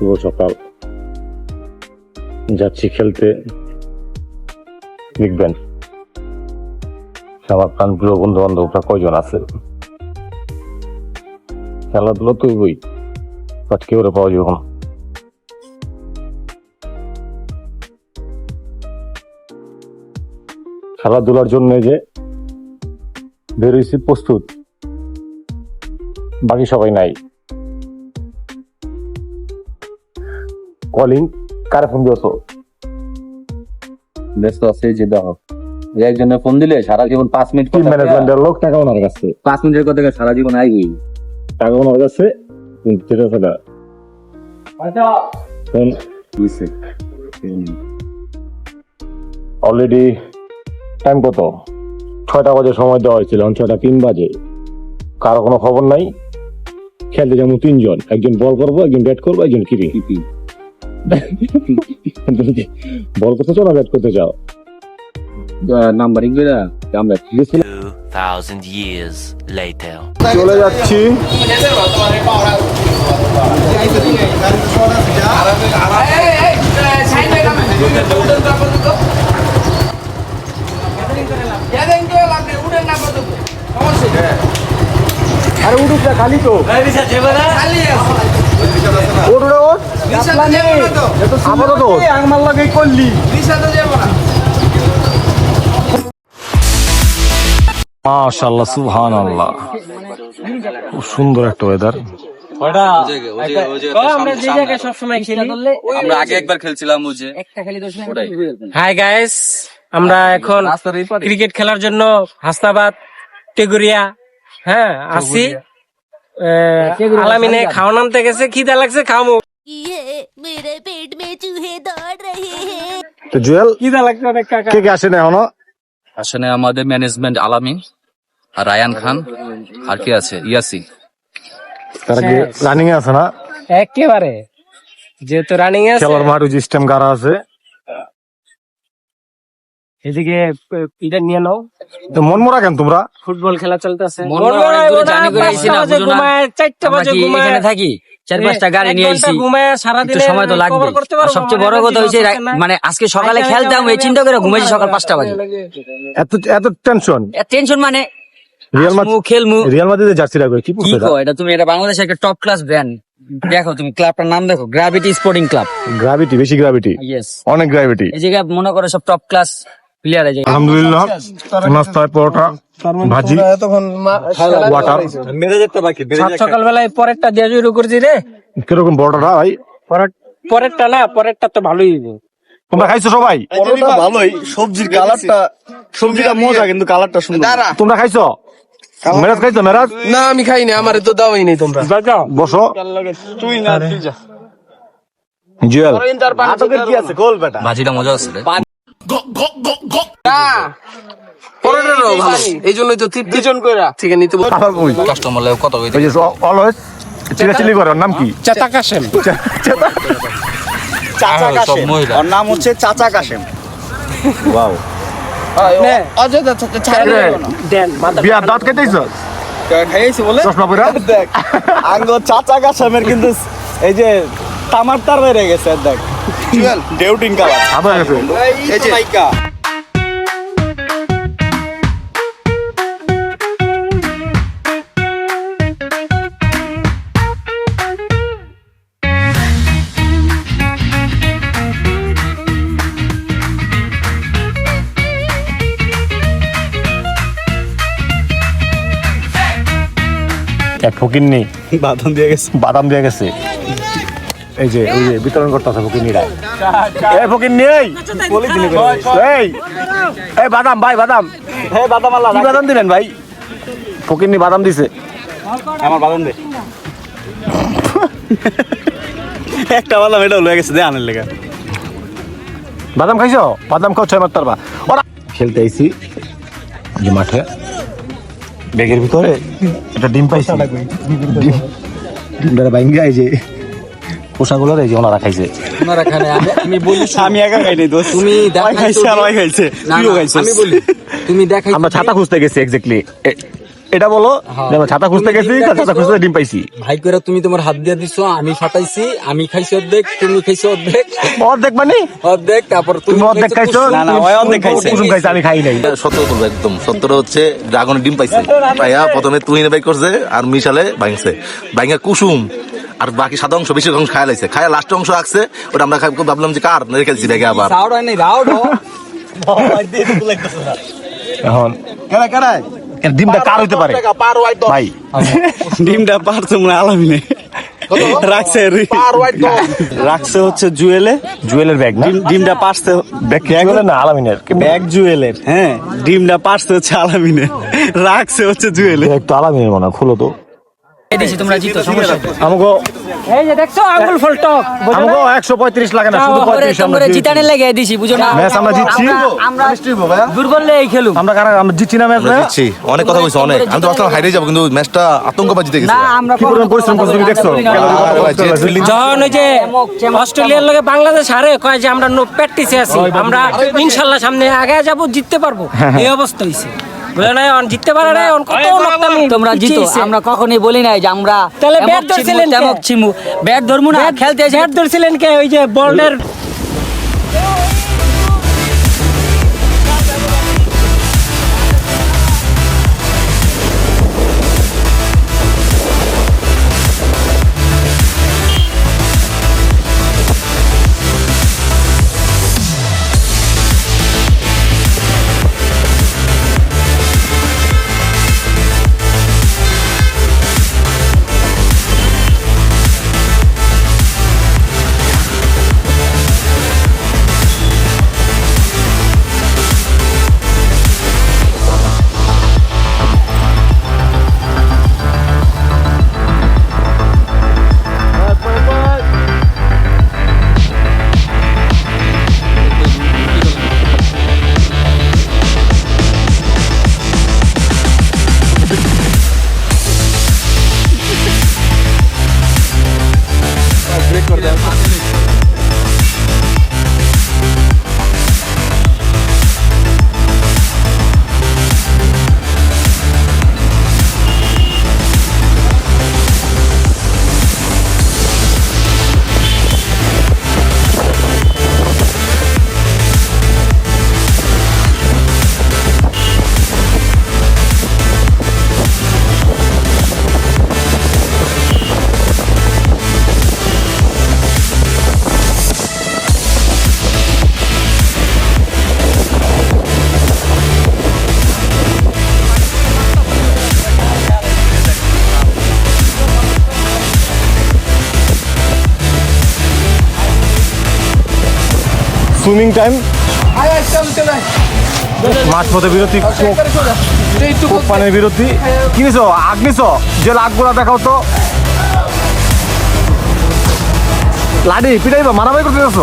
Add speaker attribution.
Speaker 1: শুভ সকাল। যাচ্ছি খেলতে। দেখবেন আমার প্রাণপ্রিয় বন্ধু বান্ধবরা কয়জন আছে। খেলাধুলা তো বই বাট কেউ পাওয়া যাবে না। খেলাধুলার জন্য যে বেরোইছি প্রস্তুত, বাকি সবাই নাই। কলিং কারে ফোন দিয়েছ?
Speaker 2: ব্যস্ত আছে যে দেখো একজনের ফোন দিলে সারা জীবন 5 মিনিট
Speaker 1: টিম ম্যানেজমেন্টের লোক টাকা ওনার কাছে,
Speaker 2: 5 মিনিটের কথা সারা জীবন আইবি
Speaker 1: টাকা ওনার কাছে। কিন্তু যেটা সেটা ফোন অলরেডি টাইম কত? 6টা বাজে সময় দেওয়া হয়েছিল, 6টা 3 বাজে। কারো কোনো খবর নাই। খেলতে যাবো 3 জন, একজন বল করবো, একজন ব্যাট করবো, একজন কিপিং। বল করতে চাও না ব্যাট করতে চাও?
Speaker 2: নাম্বারিং করে আমরা
Speaker 3: 2000 years later.
Speaker 1: চলে যাচ্ছি। আরে উঠুক না, খালি তো মাশাআল্লাহ, সুবহানাল্লাহ, খুব সুন্দর একটা ওয়েদার।
Speaker 2: আমরা আগে একবার খেলছিলাম
Speaker 4: হাই গাইস, আমরা এখন ক্রিকেট খেলার জন্য হাসনাবাদ টেগুরিয়া আসি। আলামিনে খাওয়া নামতে গেছে, খিদা লাগছে, খাওয়ামু।
Speaker 5: मेरे पेट में चूहे दौड़ रहे हैं।
Speaker 1: তো জুয়েল
Speaker 4: খিদা লাগছে অনেক কাকা।
Speaker 1: কে কে আসে না এখনো?
Speaker 2: আসলে আমাদের ম্যানেজমেন্ট আলামিন আর রায়ান খান আর কি আছে ইয়াসি।
Speaker 1: তারা কি রানিং এ আছে না?
Speaker 4: একেবারে যেহেতু রানিং আছে,
Speaker 1: খেলার মাঠ সিস্টেম গাড়া আছে।
Speaker 4: এদিকে এটা নিয়ে নাও।
Speaker 1: তো মন মরা কেন তোমরা?
Speaker 4: ফুটবল খেলা চলতেছে।
Speaker 6: থাকি 4-5টা গাড়ি নিয়ে আইছি, একটু সময় তো লাগবে। সবচেয়ে বড় কথা হয়েছে মানে আজকে সকালে খেলতাম এই চিন্তা করে ঘুমাইছি সকাল 5টা বাজে।
Speaker 1: এত এত টেনশন?
Speaker 6: টেনশন মানে
Speaker 1: রিয়াল মাদ্রিদ
Speaker 6: খেলমু।
Speaker 1: রিয়াল মাদ্রিদের জার্সি লাগবে কি
Speaker 6: কি
Speaker 1: পড়ছে
Speaker 6: কো এটা? তুমি এটা বাংলাদেশের একটা টপ ক্লাস ব্র্যান্ড। দেখো তুমি ক্লাবটার নাম দেখো, গ্র্যাভিটি স্পোর্টিং ক্লাব।
Speaker 1: গ্র্যাভিটি, বেশি গ্র্যাভিটি,
Speaker 6: ইয়েস,
Speaker 1: অনেক গ্র্যাভিটি।
Speaker 6: এই জায়গায় মনে করো সব টপ ক্লাস প্লেয়ার। এই জায়গায়
Speaker 1: আলহামদুলিল্লাহ নাস্তায় পরোটা, ভাজি, ওয়াটার।
Speaker 4: সকাল বেলায় পরেরটা দিয়ে শুরু করছি রে।
Speaker 1: কিরকম পরোটাটা ভাই?
Speaker 4: পরেরটা না, পরেরটা তো ভালোই।
Speaker 1: তোমরা খাইছো সবাই?
Speaker 7: ভালোই, সবজির কালারটা, সবজিটা মজা কিন্তু কালারটা সুন্দর।
Speaker 1: তোমরা খাইছো? মেরাজ খাইছো? মেরাজ
Speaker 4: না আমি খাইনি, আমার তো দাওয়াই নেই। তোমরা
Speaker 1: বসো।
Speaker 7: তুই না তুই যা।
Speaker 1: জুয়েল
Speaker 7: নাটকের কি আছে গোল বেটা?
Speaker 2: ভাজিটা মজা আছে রে।
Speaker 4: এই জন্যই তো
Speaker 7: দুজন কইরা
Speaker 4: ঠিক নিতে
Speaker 2: কাস্টমার লাগে কত হইছে?
Speaker 1: ওই যে অলওয়েজ চিল্লাচিল্লি করে, ওর নাম কি?
Speaker 4: চাচা কাশেম।
Speaker 7: চাচা
Speaker 2: সব
Speaker 7: কাশেম,
Speaker 2: মহিলা।
Speaker 7: ওর নাম হচ্ছে চাচা কাশেম।
Speaker 1: ওয়াও,
Speaker 4: অযোধ্যা দেন
Speaker 1: বিয়ার দাঁত কেটেছো?
Speaker 7: খাইছি বলে
Speaker 1: চশমা পরে
Speaker 7: দেখ আঙ্গ চাচা কাশেমের কিন্তু এই যে তামার তার বেড়ে গেছে দেখ, ডেউটিং কালার
Speaker 1: আবার গেছে।
Speaker 7: এই যে নাইকা।
Speaker 1: এক ফকির নেই,
Speaker 7: বাদাম দিয়ে গেছে,
Speaker 1: বাদাম দিয়ে গেছে। এই যে ওই যে বিতরণ করতেছে ফকির নিরা। এই ফকির নেই, এই এই বাদাম ভাই, বাদাম।
Speaker 7: হ্যাঁ বাদাম আল্লাহ,
Speaker 1: কি বাদাম দিলেন ভাই? ফকির নি বাদাম দিছে।
Speaker 7: আমার বাদাম দে একটা বাদাম, এটা লয়ে গেছে দে আনের লেগে।
Speaker 1: বাদাম খাইছো? বাদাম খাও, 6 মাস তারবা। ওরা খেলতে আইছি যে মাঠে, ব্যাগের ভিতরে একটা ডিম পাইছি। ডিমটা ভাঙ্গা এই যে পোষাগুলো এই যে ওনারা খাইছে।
Speaker 6: ওনারা খানে আমি বলি,
Speaker 7: আমি একা খাই নাই দোস্ত,
Speaker 6: তুমি
Speaker 7: খাইছে আর ওই খাইছে, তুইও খাইছিস।
Speaker 6: আমি বলি তুমি দেখাই,
Speaker 1: আমরা ছাতা খুঁজতে গেছি এক্স্যাক্টলি। এটা বলো যে আমরা ছাতা খুঁজতে গেছি, ছাতা খুঁজতে ডিম পাইছি।
Speaker 4: ভাই করে তুমি তোমার হাত দিয়ে দিছো, আমি ফাটাইছি, আমি খাইছি অর্ধেক, তুমি খাইছো অর্ধেক,
Speaker 1: অর্ধেক মানে
Speaker 4: অর্ধেক, তারপর
Speaker 1: তুমি অর্ধেক খাইছো,
Speaker 7: না, না, ওই অর্ধেক খাইছে।
Speaker 1: কুসুম খাইছে, আমি খাই নাই।
Speaker 8: সত্য বলবো একদম সত্যটা হচ্ছে ড্রাগনের ডিম পাইছে, পাইয়া প্রথমে তুহিনে বাই করছে আর মিশালে ভাঙছে, ভাঙা কুসুম আর বাকি সাদা অংশ বেশি অংশ খায়া লাইছে, খায়া লাস্ট অংশ রাখছে, ওটা আমরা ভাবলাম যে কার রেখে দিচ্ছি ব্যাগে আবার।
Speaker 4: রাউড হয় নাই, রাউড
Speaker 1: এখন এর ডিমটা কার হইতে পারে ভাই?
Speaker 7: ডিমটা পারছে মনে হয় আলামিনে রাখছে হচ্ছে জুয়েলে,
Speaker 1: জুয়েলের ব্যাগ না?
Speaker 7: ডিমটা পারছে
Speaker 1: ব্যাগ জুয়েলের না, আলামিনের
Speaker 7: ব্যাগ জুয়েলের। হ্যাঁ, ডিমটা পারছে হচ্ছে আলামিনে, রাখছে হচ্ছে জুয়েলে।
Speaker 1: ব্যাগ তো আলামিনের মনে হয়, খুলো তো।
Speaker 6: দিছি তোমরা জিতো, সমস্যা নেই।
Speaker 1: আমাকে
Speaker 4: এই যে দেখছো আঙ্গুল ফুল টক,
Speaker 1: আমাকে 135 লাগে না, শুধু 35 আমরা
Speaker 6: তোমরা জিতানে লেগে দিছি, বুঝো না?
Speaker 1: ম্যাচ আমরা জিতছি।
Speaker 6: আমরা দুর্বল এই খেলুম
Speaker 1: আমরা আমরা জিতছি না ম্যাচ?
Speaker 8: আমরা জিতছি, অনেক কথা বলছি অনেক, আমি তো ভাবছিলাম হাইরে যাবো কিন্তু ম্যাচটা আতঙ্কবাদ জিতে গেছে।
Speaker 6: না। আমরা
Speaker 1: কি পরিমাণ পরিশ্রম করছি তুমি দেখছো?
Speaker 4: যখন ওই যে অস্ট্রেলিয়ার লগে বাংলাদেশ হারে কয় যে আমরা প্র্যাকটিসে আছি, আমরা ইনশাল্লাহ সামনে আগে যাব, জিততে পারবো, এই অবস্থা হইছে। বুঝলে না, অন জিততে পারে না, অন কত নকটামি
Speaker 6: তোমরা জিতো,
Speaker 4: পিছিয়েছে।
Speaker 6: আমরা কখনোই বলি নাই যে আমরা
Speaker 4: তাহলে
Speaker 6: এমক
Speaker 4: ব্যাট ধরছিলেন
Speaker 6: ছিমু,
Speaker 4: কে?
Speaker 6: তেমক ছিমু। ব্যাট ধরমু না, খেলতে এসে
Speaker 4: ব্যাট ধরছিলেন কে? ওই যে বলের
Speaker 1: সুইমিং টাইম, মাছ পথে বিরতি, কোক পানের বিরতি। কি নিছো? আগ নিছো? যে লাগগুলা দেখাও তো। লাডি পিটাইবা, মারামারি করতে যাচ্ছ?